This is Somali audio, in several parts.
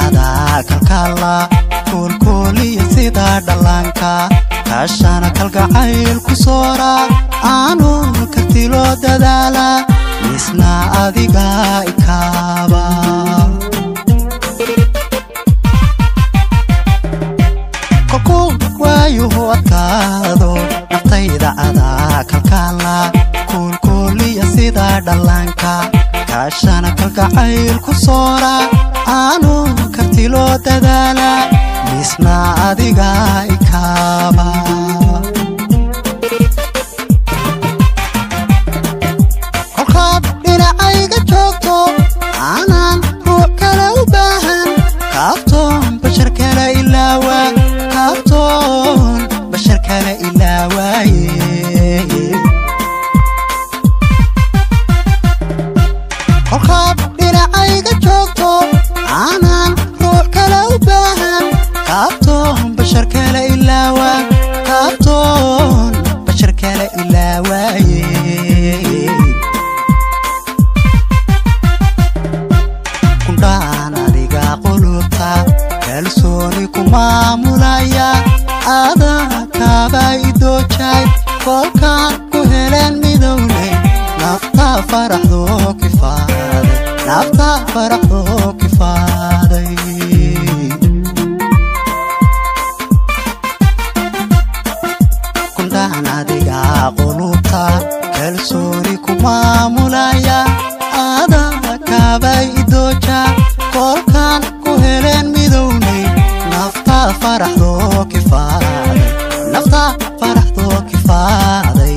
ada kalkala kulkuli sida dhalanka kaashana kalgacayl ku soora aanu kartilo dadaala misna adiga ikaba koku wayu adkaado naftayda ada kalkala kulkuli sida dhalanka kaashana kalgacayl ku soora aanu kartilo dadaala misna adiga ikaba kolkaad dhinacayga joogto aanan ruux kale u baahan kaaftoon bashar kale ilaawa kaaftoon bashar kale ilaawaaye kolkaad dhinacayga joogto aanan ruux kale u baahan kaaftoon bashar kale ilaawa kaaftoon bashar kale ilaawaaye kundhaan adiga qulubta kalsooni ku maamulaya adaa kaaba idoojay kolkaan ku heleen midowne nafta faraxdo kifaaday nafta faraxdo kifaaday kundhaan adiga qulubta kalsooni ku maamulaya adaa kaaba idoojay kolkaan ku heleen midowne nafta faraxdo kifaaday nafta faraxdo kifaaday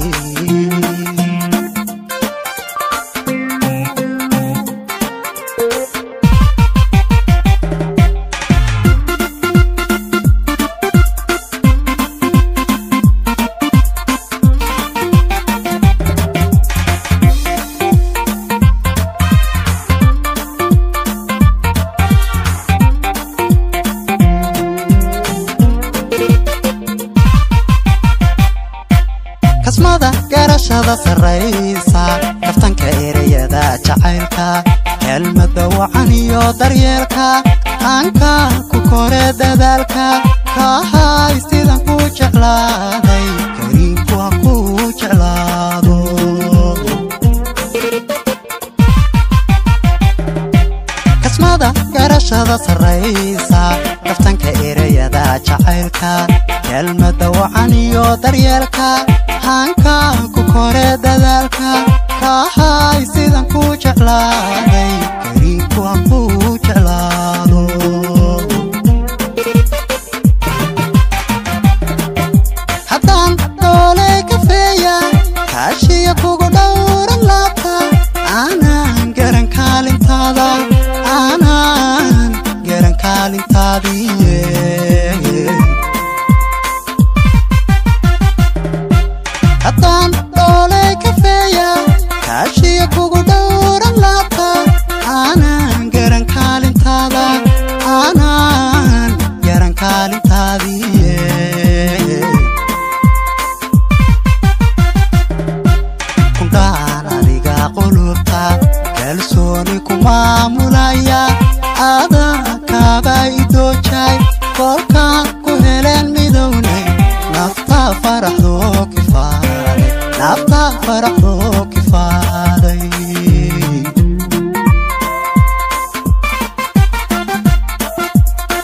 kasmada garashada saraysa kaftanka erayada jacaylka kelmada wacan iyo daryeelka aanka ku kore dadaalka kahay sidan ku jeclaaday kariimku ha ku jeclaado kasmada garashada saraysa kaftanka erayada jacaylka kelmada wacan iyo daryeelka hanka ku kore dadaalka kahay sidan ku jeclaaday kariimku ha ku jeclaado haddaan dooley kafeeya kaashiya kugu dhowran laabta aanan garan kaalintaada aanan garan kaalintaadiye haddaan dooley kafeeya kaashiya kugu dhowran laabta aanan garan kaalintaada aanan garan kaalintaadiye kundhaan adiga qulubta kalsooni ku maamulaya adaa kaaba idoojay kolkaan ku heleen midowne nafta faraxdo kifaaday nafta faraxdo kifaaday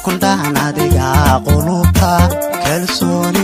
kundhaan adiga qulubta kalsooni